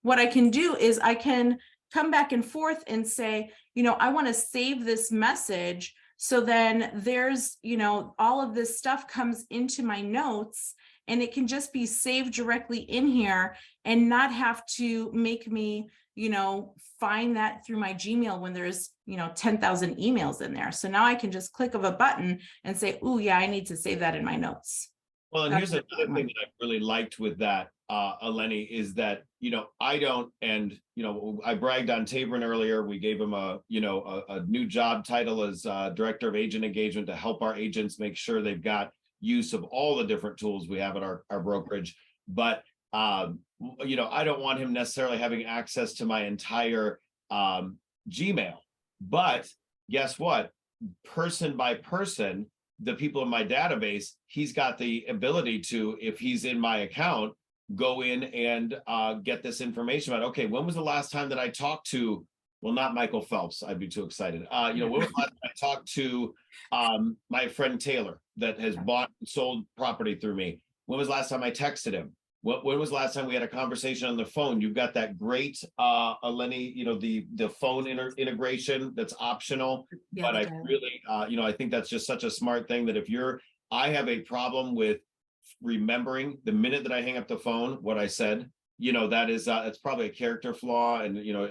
Speaker 1: what I can do is I can come back and forth and say, you know, I want to save this message. So then there's, you know, all of this stuff comes into my notes, and it can just be saved directly in here and not have to make me, you know, find that through my Gmail when there's, you know, 10,000 emails in there. So now I can just click of a button and say, oh yeah, I need to save that in my notes.
Speaker 2: Well, and here's another thing that I really liked with that, Eleni, is that, you know, I don't, and, you know, I bragged on Tabron earlier. We gave him a, you know, a new job title as Director of Agent Engagement to help our agents make sure they've got use of all the different tools we have at our brokerage. But, you know, I don't want him necessarily having access to my entire Gmail. But guess what? Person by person, the people in my database, he's got the ability to, if he's in my account, go in and get this information about, okay, when was the last time that I talked to, well, not Michael Phelps, I'd be too excited. You know, when was the last time I talked to my friend Taylor that has bought and sold property through me? When was the last time I texted him? When was the last time we had a conversation on the phone? You've got that great, Eleni, you know, the phone integration that's optional.
Speaker 1: Yeah,
Speaker 2: but I really, you know, I think that's just such a smart thing that if I have a problem with remembering the minute that I hang up the phone, what I said, you know, that is, it's probably a character flaw, and, you know,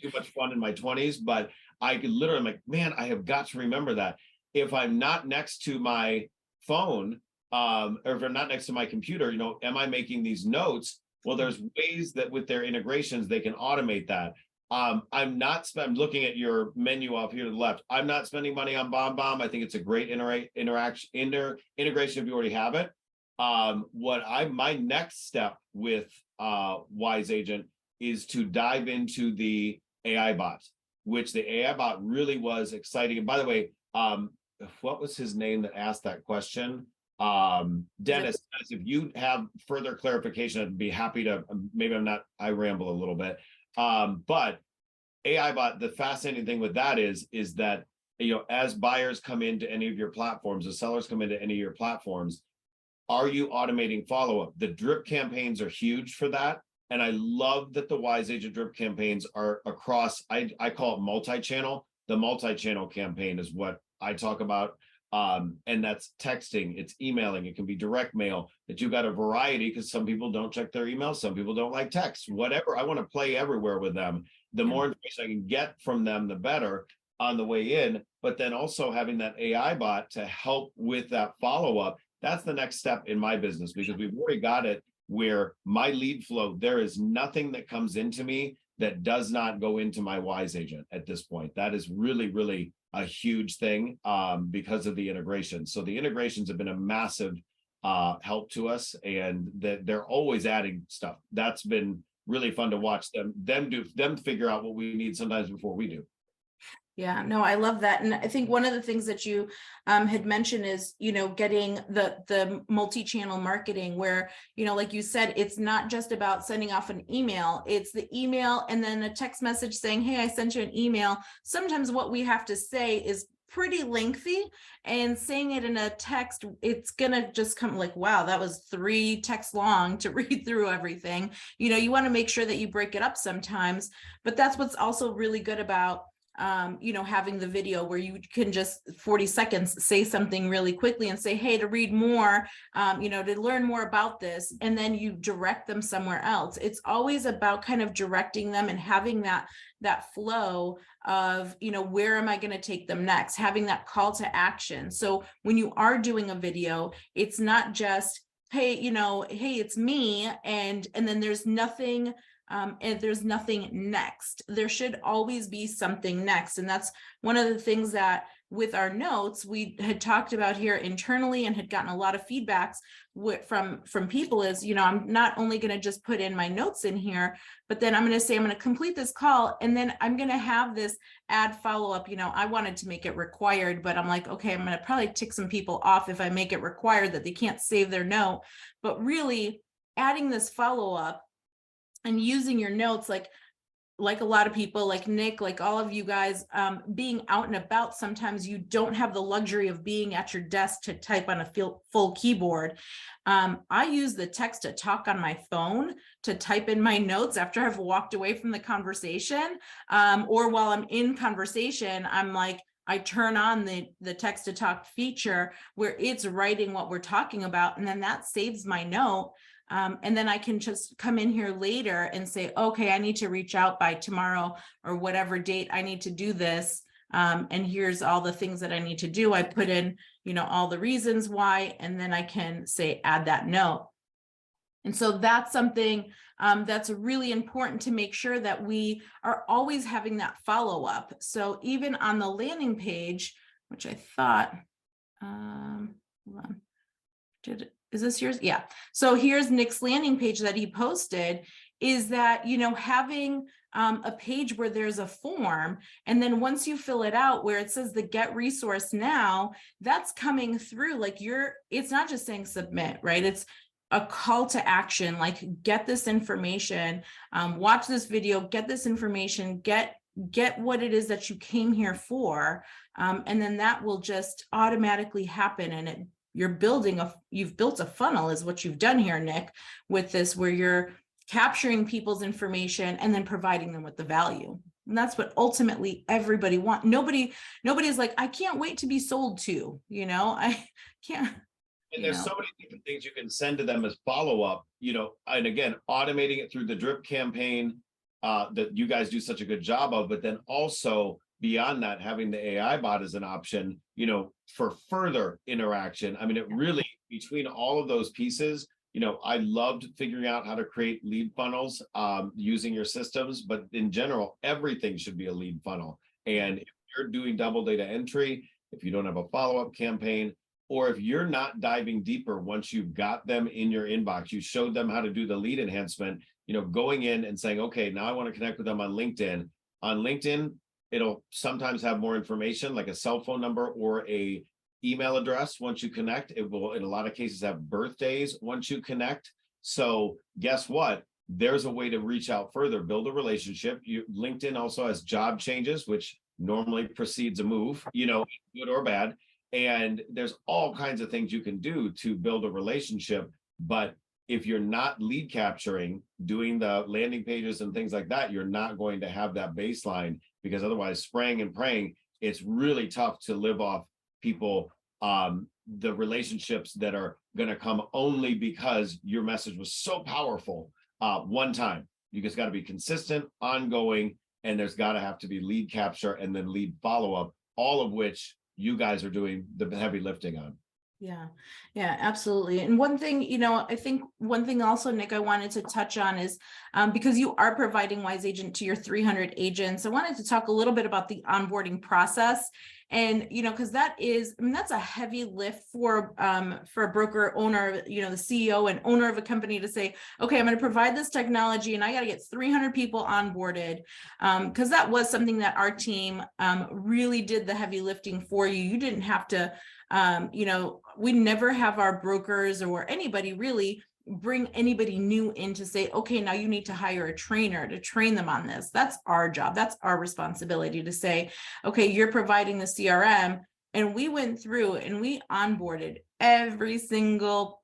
Speaker 2: too much fun in my 20s, but I could literally, I'm like, man, I have got to remember that. If I'm not next to my phone, or if I'm not next to my computer, you know, am I making these notes? Well, there's ways that with their integrations, they can automate that. I'm looking at your menu off here to the left. I'm not spending money on BombBomb. I think it's a great integration if you already have it. My next step with Wise Agent is to dive into the AI bot, which the AI bot really was exciting. And by the way, what was his name that asked that question? Dennis, if you have further clarification, I'd be happy to, maybe I ramble a little bit. But AI bot, the fascinating thing with that is that, you know, as buyers come into any of your platforms, as sellers come into any of your platforms, are you automating follow-up? The drip campaigns are huge for that. And I love that the Wise Agent drip campaigns are across, I call it multi-channel. The multi-channel campaign is what I talk about. And that's texting, it's emailing, it can be direct mail, that you've got a variety, because some people don't check their emails, some people don't like text, whatever. I want to play everywhere with them. The more information I can get from them, the better on the way in. But then also having that AI bot to help with that follow-up, that's the next step in my business, because we've already got it where my lead flow, there is nothing that comes into me that does not go into my Wise Agent at this point. That is really, really a huge thing because of the integration. So the integrations have been a massive help to us, and that they're always adding stuff. That's been really fun to watch them figure out what we need sometimes before we do.
Speaker 1: Yeah, no, I love that. And I think one of the things that you had mentioned is, you know, getting the multi-channel marketing where, you know, like you said, it's not just about sending off an email, it's the email and then a text message saying, hey, I sent you an email. Sometimes what we have to say is pretty lengthy, and saying it in a text, it's gonna just come like, wow, that was 3 texts long to read through everything. You know, you want to make sure that you break it up sometimes, but that's what's also really good about you know, having the video where you can just 40 seconds say something really quickly and say, hey, to read more, you know, to learn more about this, and then you direct them somewhere else. It's always about kind of directing them and having that flow of, you know, where am I going to take them next, having that call to action. So when you are doing a video, it's not just, hey, you know, hey, it's me, and then there's nothing. And there's nothing next. There should always be something next. And that's one of the things that with our notes, we had talked about here internally and had gotten a lot of feedbacks from people is, I'm not only going to just put in my notes in here, but then I'm going to say, I'm going to complete this call. And then I'm going to have this add follow-up. I wanted to make it required, but I'm like, okay, I'm going to probably tick some people off if I make it required that they can't save their note. But really adding this follow-up and using your notes, like a lot of people, like Nick, like all of you guys, being out and about, sometimes you don't have the luxury of being at your desk to type on a full keyboard. I use the text to talk on my phone to type in my notes after I've walked away from the conversation, or while I'm in conversation, I'm like, I turn on the text to talk feature where it's writing what we're talking about, and then that saves my note. And then I can just come in here later and say, okay, I need to reach out by tomorrow or whatever date I need to do this. And here's all the things that I need to do. I put in, all the reasons why, and then I can say, add that note. And so that's something that's really important to make sure that we are always having that follow-up. So even on the landing page, which I thought, hold on, is this yours? Yeah. So here's Nick's landing page that he posted, is that, having a page where there's a form, and then once you fill it out where it says the get resource now, that's coming through it's not just saying submit, right? It's a call to action, like get this information, watch this video, get this information, get what it is that you came here for. And then that will just automatically happen. And you've built a funnel is what you've done here, Nick, with this, where you're capturing people's information and then providing them with the value. And that's what ultimately everybody wants. Nobody's like, I can't wait to be sold to, I can't.
Speaker 2: And there's so many different things you can send to them as follow-up, and again, automating it through the drip campaign that you guys do such a good job of, but then also beyond that, having the AI bot as an option, for further interaction. I mean, it really, between all of those pieces, I loved figuring out how to create lead funnels using your systems, but in general, everything should be a lead funnel. And if you're doing double data entry, if you don't have a follow-up campaign, or if you're not diving deeper once you've got them in your inbox, you showed them how to do the lead enhancement, going in and saying, okay, now I want to connect with them on LinkedIn. On LinkedIn, it'll sometimes have more information like a cell phone number or a email address. Once you connect, it will, in a lot of cases, have birthdays once you connect. So guess what? There's a way to reach out further, build a relationship. LinkedIn also has job changes, which normally precedes a move, good or bad. And there's all kinds of things you can do to build a relationship. But if you're not lead capturing, doing the landing pages and things like that, you're not going to have that baseline, because otherwise, spraying and praying, it's really tough to live off people, the relationships that are going to come only because your message was so powerful one time. You just got to be consistent, ongoing, and there's got to have to be lead capture and then lead follow-up, all of which you guys are doing the heavy lifting on.
Speaker 1: Yeah, absolutely. And one thing, I think one thing also, Nick, I wanted to touch on is because you are providing Wise Agent to your 300 agents, I wanted to talk a little bit about the onboarding process. And, because that's a heavy lift for a broker owner, the CEO and owner of a company to say, okay, I'm going to provide this technology and I got to get 300 people onboarded. Because that was something that our team really did the heavy lifting for you. You didn't have to, we never have our brokers or anybody really bring anybody new in to say, okay, now you need to hire a trainer to train them on this. That's our job. That's our responsibility to say, okay, you're providing the CRM. And we went through and we onboarded every single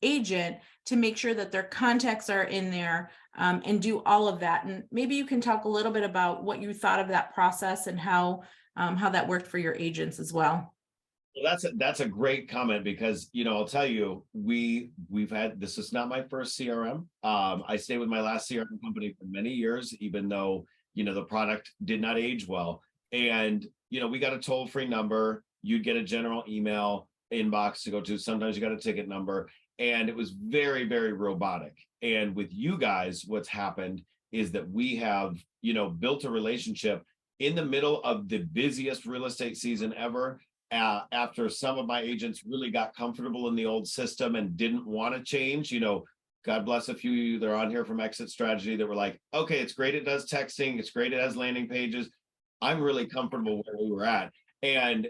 Speaker 1: agent to make sure that their contacts are in there and do all of that. And maybe you can talk a little bit about what you thought of that process and how that worked for your agents as well.
Speaker 2: Well, that's a great comment, because I'll tell you, we've had, this is not my first CRM. I stayed with my last CRM company for many years, even though the product did not age well. And we got a toll-free number. You'd get a general email inbox to go to. Sometimes you got a ticket number, and it was very, very robotic. And with you guys, what's happened is that we have built a relationship in the middle of the busiest real estate season ever. after some of my agents really got comfortable in the old system and didn't want to change, God bless a few of you that are on here from Exit Strategy that were like, okay, it's great. It does texting. It's great. It has landing pages. I'm really comfortable where we were at. And,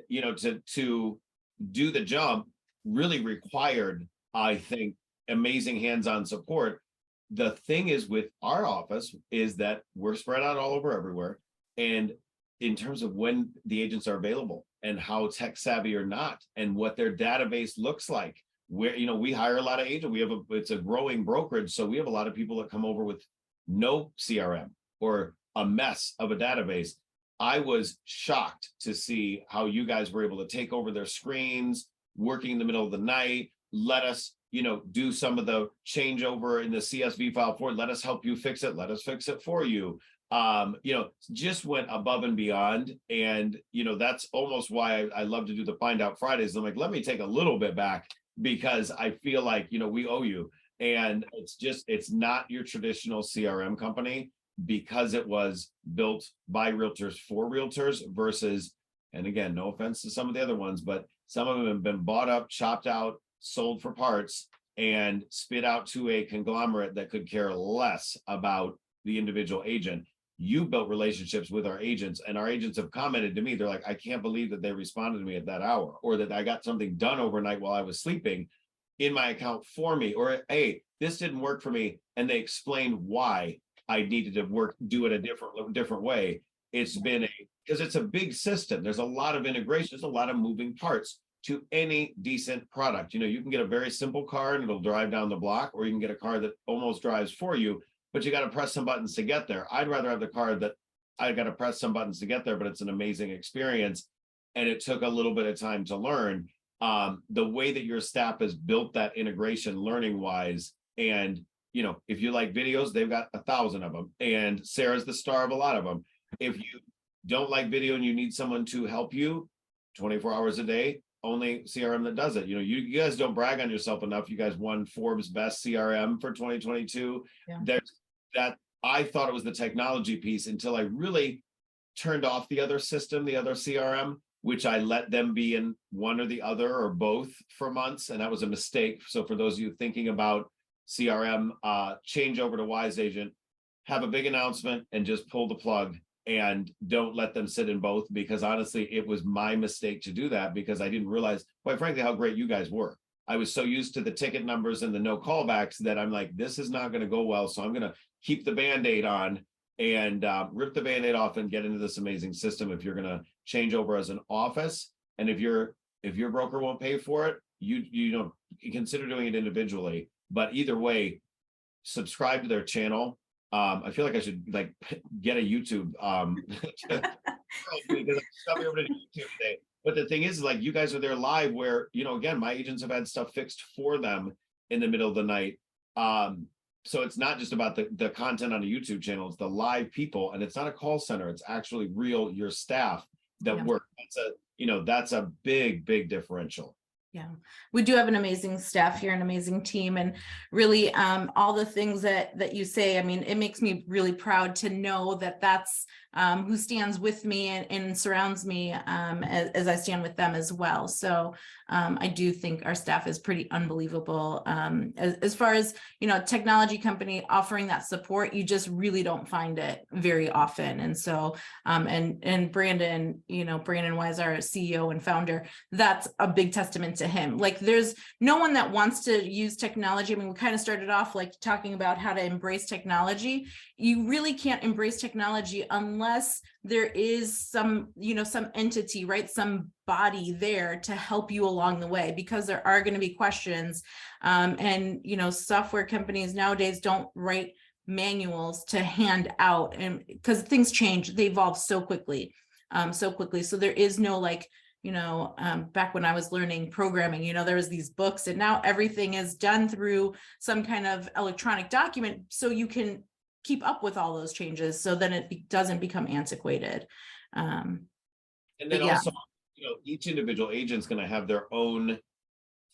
Speaker 2: to do the jump really required, I think, amazing hands-on support. The thing is with our office is that we're spread out all over everywhere. And in terms of when the agents are available and how tech savvy or not, and what their database looks like, where, we hire a lot of agents. It's a growing brokerage. So we have a lot of people that come over with no CRM or a mess of a database. I was shocked to see how you guys were able to take over their screens, working in the middle of the night, let us, do some of the changeover in the CSV file for it. Let us help you fix it. Let us fix it for you. Just went above and beyond. And, that's almost why I love to do the Find Out Fridays. I'm like, let me take a little bit back because I feel like, we owe you. And it's not your traditional CRM company because it was built by realtors for realtors versus, and again, no offense to some of the other ones, but some of them have been bought up, chopped out, sold for parts, and spit out to a conglomerate that could care less about the individual agent. You built relationships with our agents, and our agents have commented to me, they're like, I can't believe that they responded to me at that hour, or that I got something done overnight while I was sleeping in my account for me, or hey, this didn't work for me, and they explained why I needed to do it a different way. It's been because it's a big system. There's a lot of integration. There's a lot of moving parts to any decent product. You can get a very simple car and it'll drive down the block, or you can get a car that almost drives for you, but you got to press some buttons to get there. I'd rather have the car that I got to press some buttons to get there, but it's an amazing experience. And it took a little bit of time to learn. The way that your staff has built that integration learning wise, and if you like videos, they've got 1,000 of them, and Sarah's the star of a lot of them. If you don't like video and you need someone to help you 24 hours a day, only CRM that does it. You guys don't brag on yourself enough. You guys won Forbes best CRM for 2022.
Speaker 1: Yeah.
Speaker 2: There's that. I thought it was the technology piece until I really turned off the other system, the other CRM, which I let them be in one or the other or both for months. And that was a mistake. So for those of you thinking about CRM, change over to Wise Agent, have a big announcement and just pull the plug, and don't let them sit in both, because honestly, it was my mistake to do that because I didn't realize, quite frankly, how great you guys were. I was so used to the ticket numbers and the no callbacks that I'm like, this is not going to go well. So I'm going to keep the Band-Aid on and rip the Band-Aid off and get into this amazing system. If you're going to change over as an office, and if your broker won't pay for it, you consider doing it individually. But either way, subscribe to their channel. I feel like I should get a YouTube because I'm coming over to YouTube today. But the thing is, you guys are there live where, again, my agents have had stuff fixed for them in the middle of the night. So it's not just about the content on a YouTube channel, it's the live people, and it's not a call center. It's actually your staff that work. That's a big differential.
Speaker 1: Yeah, we do have an amazing staff here, an amazing team, and really all the things that you say, it makes me really proud to know that that's who stands with me and surrounds me as I stand with them as well. So I do think our staff is pretty unbelievable. As far as, technology company offering that support, you just really don't find it very often. And so, and Brandon, Brandon Wise, our CEO and founder, that's a big testament to him. There's no one that wants to use technology. We kind of started off talking about how to embrace technology. You really can't embrace technology unless there is some entity, right? Some body there to help you along the way, because there are going to be questions. And software companies nowadays don't write manuals to hand out, and because things change, they evolve so quickly. So there is no back when I was learning programming, there was these books, and now everything is done through some kind of electronic document, so you can keep up with all those changes, so then it doesn't become antiquated.
Speaker 2: And then also, each individual agent's going to have their own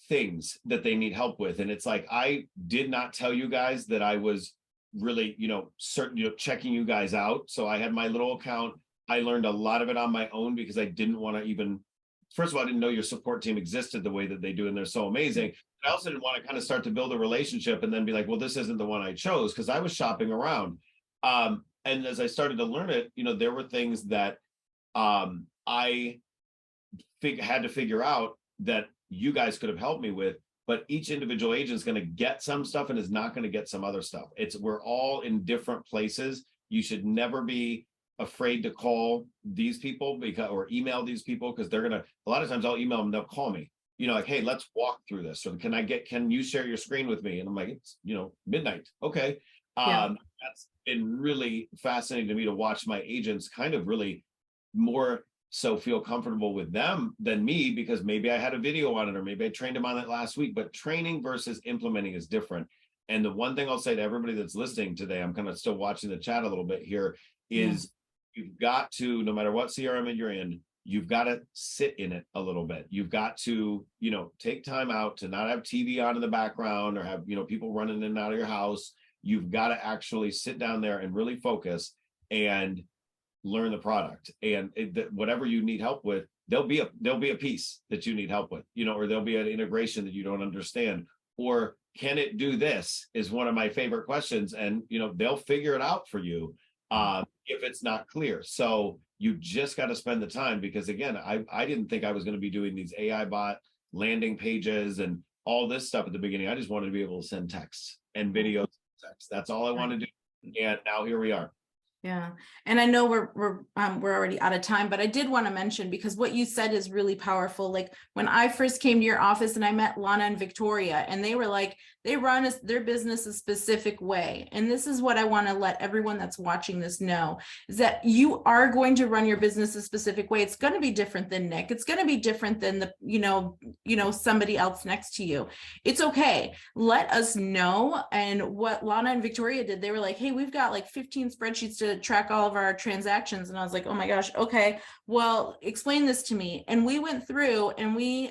Speaker 2: things that they need help with. And it's I did not tell you guys that I was really, certain, checking you guys out. So I had my little account. I learned a lot of it on my own because I didn't want to even first of all, I didn't know your support team existed the way that they do, and they're so amazing. I also didn't want to kind of start to build a relationship and then be like, well, this isn't the one I chose, because I was shopping around. And as I started to learn it, there were things that I had to figure out that you guys could have helped me with, but each individual agent is going to get some stuff and is not going to get some other stuff. We're all in different places. You should never be afraid to call these people or email these people, because they're gonna, a lot of times I'll email them, they'll call me, like, hey, let's walk through this. Or can you share your screen with me? And I'm like, it's midnight. Okay. That's been really fascinating to me, to watch my agents kind of really more so feel comfortable with them than me, because maybe I had a video on it, or maybe I trained them on it last week. But training versus implementing is different. And the one thing I'll say to everybody that's listening today, I'm kind of still watching the chat a little bit here, is you've got to, no matter what CRM you're in, you've got to sit in it a little bit. You've got to, take time out to not have TV on in the background, or have, people running in and out of your house. You've got to actually sit down there and really focus and learn the product. And whatever you need help with, there'll be a piece that you need help with, or there'll be an integration that you don't understand, or can it do this, is one of my favorite questions. And, they'll figure it out for you if it's not clear. So you just got to spend the time, because again, I didn't think I was going to be doing these AI bot landing pages and all this stuff at the beginning. I just wanted to be able to send texts and videos. That's all I want to do. And now here we are.
Speaker 1: Yeah. And I know we're already out of time, but I did want to mention, because what you said is really powerful. Like when I first came to your office and I met Lana and Victoria, and they were like, they run their business a specific way. And this is what I want to let everyone that's watching this know, is that you are going to run your business a specific way. It's going to be different than Nick. It's going to be different than the, somebody else next to you. It's okay. Let us know. And what Lana and Victoria did, they were like, hey, we've got like 15 spreadsheets to track all of our transactions. And I was like, oh my gosh, okay, well, explain this to me. And we went through and we,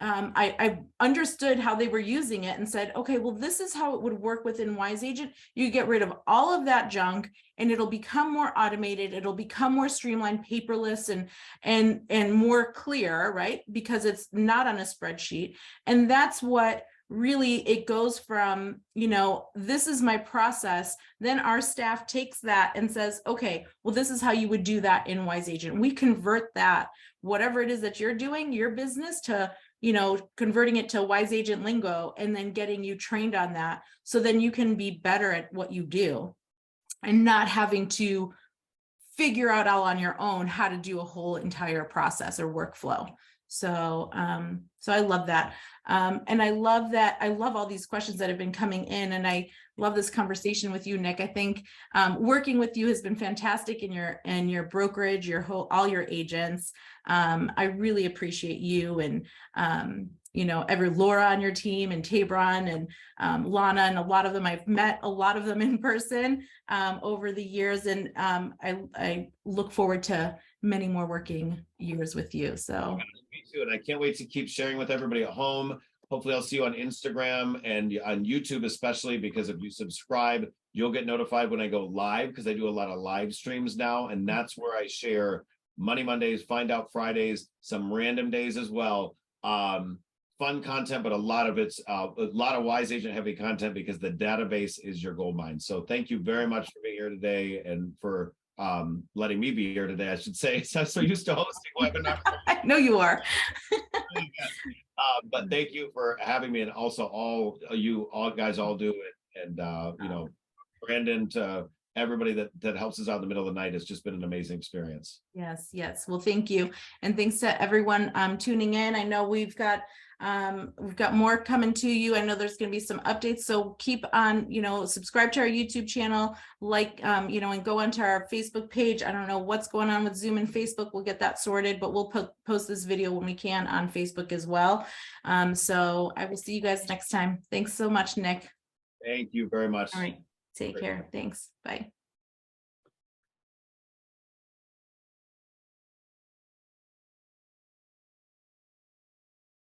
Speaker 1: I understood how they were using it and said, okay, well, this is how it would work within Wise Agent. You get rid of all of that junk and it'll become more automated. It'll become more streamlined, paperless, and more clear, right? Because it's not on a spreadsheet. And that's what really, it goes from, this is my process. Then our staff takes that and says, okay, well, this is how you would do that in Wise Agent. We convert that, whatever it is that you're doing, your business, to, converting it to Wise Agent lingo, and then getting you trained on that. So then you can be better at what you do and not having to figure out all on your own how to do a whole entire process or workflow. So, so I love that. And I love that. I love all these questions that have been coming in, and I love this conversation with you, Nick. I think working with you has been fantastic in your brokerage, all your agents. I really appreciate you, and every Laura on your team, and Tabron, and Lana, and a lot of them I've met, a lot of them in person over the years, and I look forward to many more working years with you. So
Speaker 2: me too, and I can't wait to keep sharing with everybody at home. Hopefully I'll see you on Instagram and on YouTube, especially, because if you subscribe, you'll get notified when I go live, because I do a lot of live streams now, and that's where I share Money Mondays, Find Out Fridays, some random days as well. Fun content, but a lot of it's a lot of Wise Agent heavy content, because the database is your gold mine. So thank you very much for being here today, and for letting me be here today, I should say. So I'm so used to hosting webinars.
Speaker 1: I know you are.
Speaker 2: But thank you for having me, and also all guys all do it. And Brandon, to everybody that helps us out in the middle of the night, it's just been an amazing experience.
Speaker 1: Yes. Well, thank you. And thanks to everyone tuning in. I know we've got more coming to you. I know there's going to be some updates, so keep on, subscribe to our YouTube channel, and go onto our Facebook page. I don't know what's going on with Zoom and Facebook. We'll get that sorted, but we'll post this video when we can on Facebook as well. So I will see you guys next time. Thanks so much, Nick.
Speaker 2: Thank you very much.
Speaker 1: All right. Take care. Thanks. Bye.